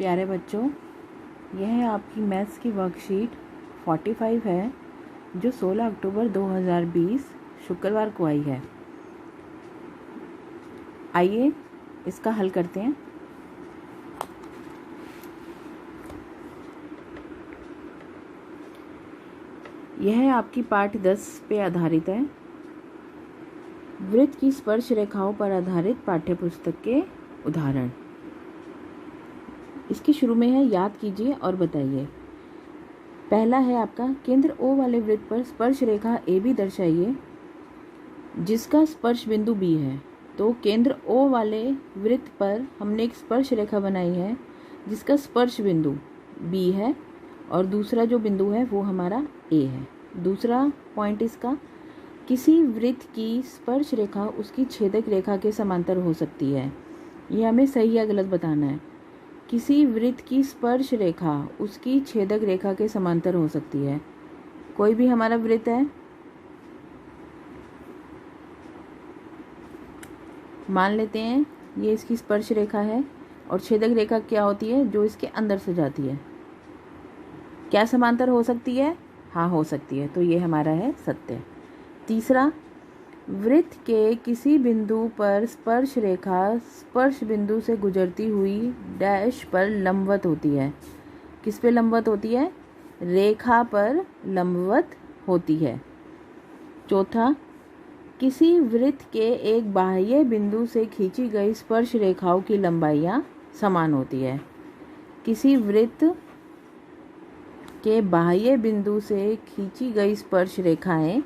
प्यारे बच्चों, यह है आपकी मैथ्स की वर्कशीट 45 है जो 16 अक्टूबर 2020 शुक्रवार को आई है। आइए इसका हल करते हैं। यह आपकी पाठ 10 पे आधारित है। वृत्त की स्पर्श रेखाओं पर आधारित पाठ्यपुस्तक के उदाहरण। इसके शुरू में है याद कीजिए और बताइए। पहला है आपका केंद्र O वाले वृत्त पर स्पर्श रेखा AB दर्शाइए जिसका स्पर्श बिंदु B है। तो केंद्र O वाले वृत्त पर हमने एक स्पर्श रेखा बनाई है जिसका स्पर्श बिंदु B है और दूसरा जो बिंदु है वो हमारा A है। दूसरा पॉइंट इसका, किसी वृत्त की स्पर्श रेखा उसकी छेदक रेखा के समांतर हो सकती है। ये हमें सही या गलत बताना है। किसी वृत्त की स्पर्श रेखा उसकी छेदक रेखा के समांतर हो सकती है। कोई भी हमारा वृत्त है, मान लेते हैं ये इसकी स्पर्श रेखा है और छेदक रेखा क्या होती है, जो इसके अंदर से जाती है। क्या समांतर हो सकती है? हाँ, हो सकती है। तो ये हमारा है सत्य। तीसरा, वृत्त के किसी बिंदु पर स्पर्श रेखा स्पर्श बिंदु से गुजरती हुई डैश पर लंबवत होती है। किस पे लंबवत होती है? रेखा पर लंबवत होती है। चौथा, किसी वृत्त के एक बाह्य बिंदु से खींची गई स्पर्श रेखाओं की लंबाइयाँ समान होती है। किसी वृत्त के बाह्य बिंदु से खींची गई स्पर्श रेखाएं,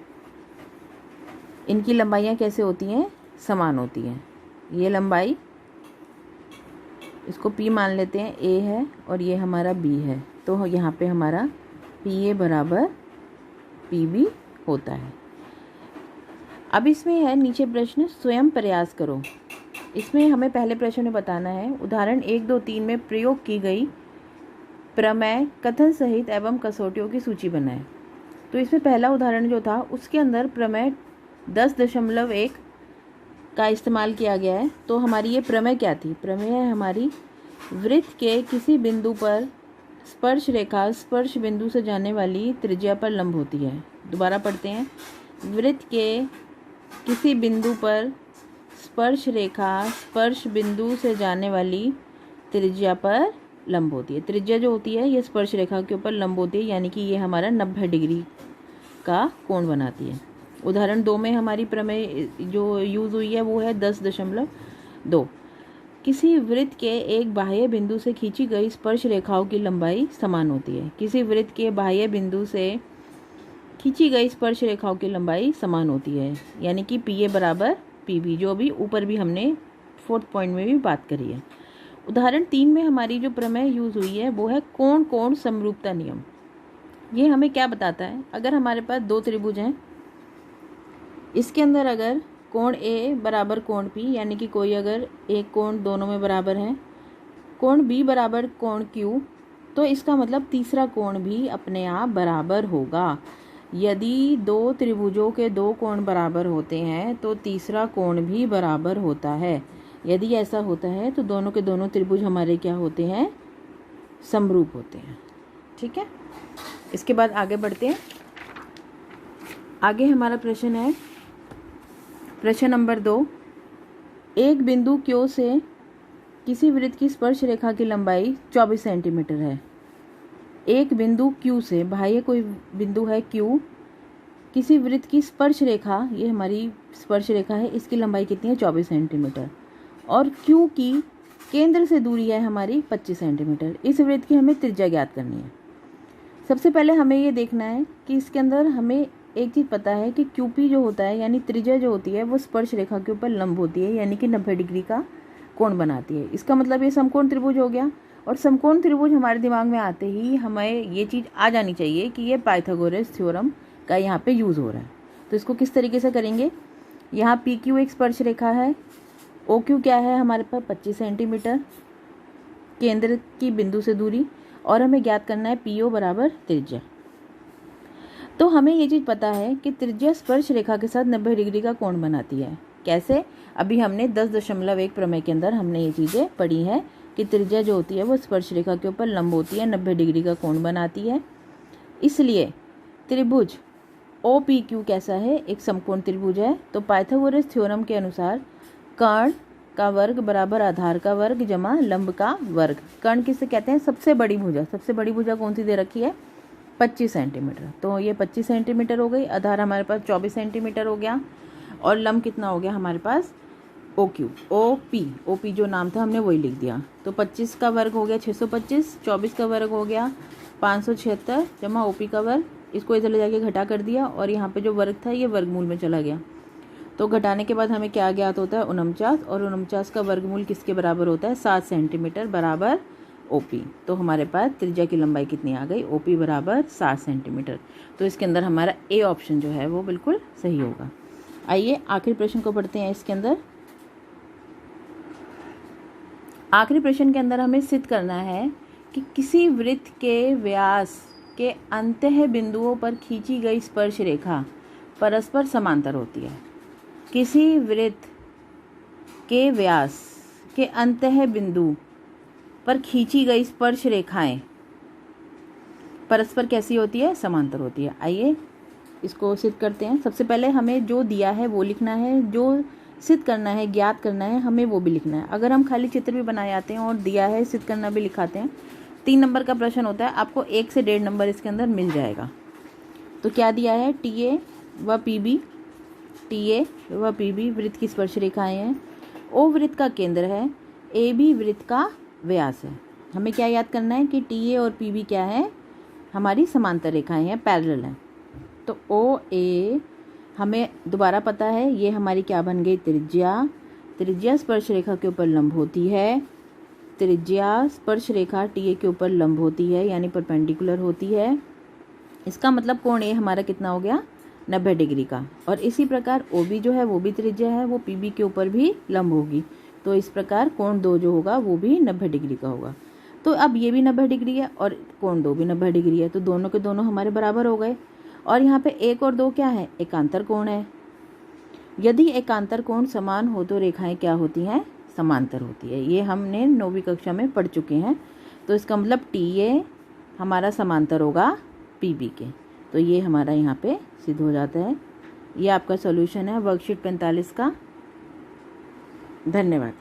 इनकी लंबाइयाँ कैसे होती हैं? समान होती हैं। ये लंबाई, इसको P मान लेते हैं, A है और ये हमारा B है। तो यहाँ पे हमारा PA बराबर PB होता है। अब इसमें है नीचे प्रश्न, स्वयं प्रयास करो। इसमें हमें पहले प्रश्न में बताना है उदाहरण 1, 2, 3 में प्रयोग की गई प्रमेय कथन सहित एवं कसौटियों की सूची बनाएं। तो इसमें पहला उदाहरण जो था उसके अंदर प्रमेय 10.1 का इस्तेमाल किया गया है। तो हमारी ये प्रमेय क्या थी? प्रमेय है हमारी, वृत्त के किसी बिंदु पर स्पर्श रेखा स्पर्श बिंदु से जाने वाली त्रिज्या पर लंब होती है। दोबारा पढ़ते हैं, वृत्त के किसी बिंदु पर स्पर्श रेखा स्पर्श बिंदु से जाने वाली त्रिज्या पर लंब होती है। त्रिज्या जो होती है ये स्पर्श रेखा के ऊपर लंब होती है, यानी कि ये हमारा 90 डिग्री का कोण बनाती है। उदाहरण 2 में हमारी प्रमेय जो यूज़ हुई है वो है 10.2। किसी वृत्त के एक बाह्य बिंदु से खींची गई स्पर्श रेखाओं की लंबाई समान होती है। किसी वृत्त के बाह्य बिंदु से खींची गई स्पर्श रेखाओं की लंबाई समान होती है, यानी कि PA बराबर PB, जो भी ऊपर भी हमने 4th पॉइंट में भी बात करी है। उदाहरण 3 में हमारी जो प्रमेय यूज़ हुई है वो है कोण कोण समरूपता नियम। ये हमें क्या बताता है? अगर हमारे पास 2 त्रिभुज हैं, इसके अंदर अगर कोण A बराबर कोण P, यानी कि कोई अगर एक कोण दोनों में बराबर है, कोण B बराबर कोण Q, तो इसका मतलब तीसरा कोण भी अपने आप बराबर होगा। यदि 2 त्रिभुजों के 2 कोण बराबर होते हैं तो तीसरा कोण भी बराबर होता है। यदि ऐसा होता है तो दोनों के दोनों त्रिभुज हमारे क्या होते हैं? समरूप होते हैं। ठीक है, इसके बाद आगे बढ़ते हैं। आगे हमारा प्रश्न है प्रश्न नंबर 2, एक बिंदु Q से किसी वृत्त की स्पर्श रेखा की लंबाई 24 सेंटीमीटर है। एक बिंदु Q से, बाह्य कोई बिंदु है Q, किसी वृत्त की स्पर्श रेखा, ये हमारी स्पर्श रेखा है, इसकी लंबाई कितनी है? 24 सेंटीमीटर। और Q की केंद्र से दूरी है हमारी 25 सेंटीमीटर। इस वृत्त की हमें त्रिज्या ज्ञात करनी है। सबसे पहले हमें ये देखना है कि इसके अंदर हमें एक चीज़ पता है कि QP जो होता है, यानी त्रिज्या जो होती है वो स्पर्श रेखा के ऊपर लंब होती है, यानी कि 90 डिग्री का कोण बनाती है। इसका मतलब ये समकोण त्रिभुज हो गया। और समकोण त्रिभुज हमारे दिमाग में आते ही हमें ये चीज़ आ जानी चाहिए कि ये पाइथागोरस थ्योरम का यहाँ पे यूज़ हो रहा है। तो इसको किस तरीके से करेंगे? यहाँ PQ एक स्पर्श रेखा है, OQ क्या है हमारे पास? 25 सेंटीमीटर केंद्र की बिंदु से दूरी, और हमें ज्ञात करना है PO बराबर त्रिज्या। तो हमें ये चीज़ पता है कि त्रिज्या स्पर्श रेखा के साथ 90 डिग्री का कोण बनाती है। कैसे? अभी हमने 10.1 प्रमेय के अंदर हमने ये चीज़ें पढ़ी हैं कि त्रिज्या जो होती है वो स्पर्श रेखा के ऊपर लंब होती है, 90 डिग्री का कोण बनाती है। इसलिए त्रिभुज OPQ कैसा है, एक समकोण त्रिभुज है। तो पाइथागोरस थ्योरम के अनुसार कर्ण का वर्ग बराबर आधार का वर्ग जमा लंब का वर्ग। कर्ण किसे कहते हैं, सबसे बड़ी भुजा। सबसे बड़ी भुजा कौन सी दे रखी है, 25 सेंटीमीटर। तो ये 25 सेंटीमीटर हो गई। आधार हमारे पास 24 सेंटीमीटर हो गया और लंब कितना हो गया हमारे पास, OP जो नाम था हमने वही लिख दिया। तो 25 का वर्ग हो गया 625, 24 का वर्ग हो गया 576 जमा OP का वर्ग। इसको इधर ले जाके घटा कर दिया और यहाँ पे जो वर्ग था ये वर्गमूल में चला गया। तो घटाने के बाद हमें क्या ज्ञात होता है, 49, और 49 का वर्गमूल किसके बराबर होता है, 7 सेंटीमीटर बराबर OP। तो हमारे पास त्रिज्या की लंबाई कितनी आ गई, OP बराबर 7 सेंटीमीटर। तो इसके अंदर हमारा A ऑप्शन जो है वो बिल्कुल सही होगा। आइए आखिरी प्रश्न को पढ़ते हैं। इसके अंदर आखिरी प्रश्न के अंदर हमें सिद्ध करना है कि किसी वृत्त के व्यास के अंतः बिंदुओं पर खींची गई स्पर्श रेखा परस्पर समांतर होती है। किसी वृत्त के व्यास के अंतः बिंदु पर खींची गई स्पर्श रेखाएं परस्पर कैसी होती है, समांतर होती है। आइए इसको सिद्ध करते हैं। सबसे पहले हमें जो दिया है वो लिखना है, जो सिद्ध करना है, ज्ञात करना है, हमें वो भी लिखना है। अगर हम खाली चित्र भी बनाए आते हैं और दिया है सिद्ध करना भी लिखाते हैं, 3 नंबर का प्रश्न होता है, आपको 1 से 1.5 नंबर इसके अंदर मिल जाएगा। तो क्या दिया है, TA व PB वृत्त की स्पर्श रेखाएं हैं। O वृत्त का केंद्र है, AB वृत्त का व्यास है। हमें क्या याद करना है कि TA और PB क्या है, हमारी समांतर रेखाएं हैं, पैरेलल हैं। तो OA हमें दोबारा पता है, ये हमारी क्या बन गई, त्रिज्या स्पर्श रेखा के ऊपर लंब होती है। त्रिज्या स्पर्श रेखा TA के ऊपर लंब होती है, यानी परपेंडिकुलर होती है। इसका मतलब कोण A हमारा कितना हो गया, 90 डिग्री का। और इसी प्रकार OB जो है वो भी त्रिज्या है, वो PB के ऊपर भी लंब होगी। तो इस प्रकार कोण 2 जो होगा वो भी 90 डिग्री का होगा। तो अब ये भी 90 डिग्री है और कोण 2 भी 90 डिग्री है, तो दोनों के दोनों हमारे बराबर हो गए। और यहाँ पे 1 और 2 क्या है, एकांतर कोण है। यदि एकांतर कोण समान हो तो रेखाएं क्या होती हैं, समांतर होती है। ये हमने 9वीं कक्षा में पढ़ चुके हैं। तो इसका मतलब TA हमारा समांतर होगा PB के। तो ये हमारा यहाँ पे सिद्ध हो जाता है। ये आपका सॉल्यूशन है वर्कशीट 45 का। धन्यवाद।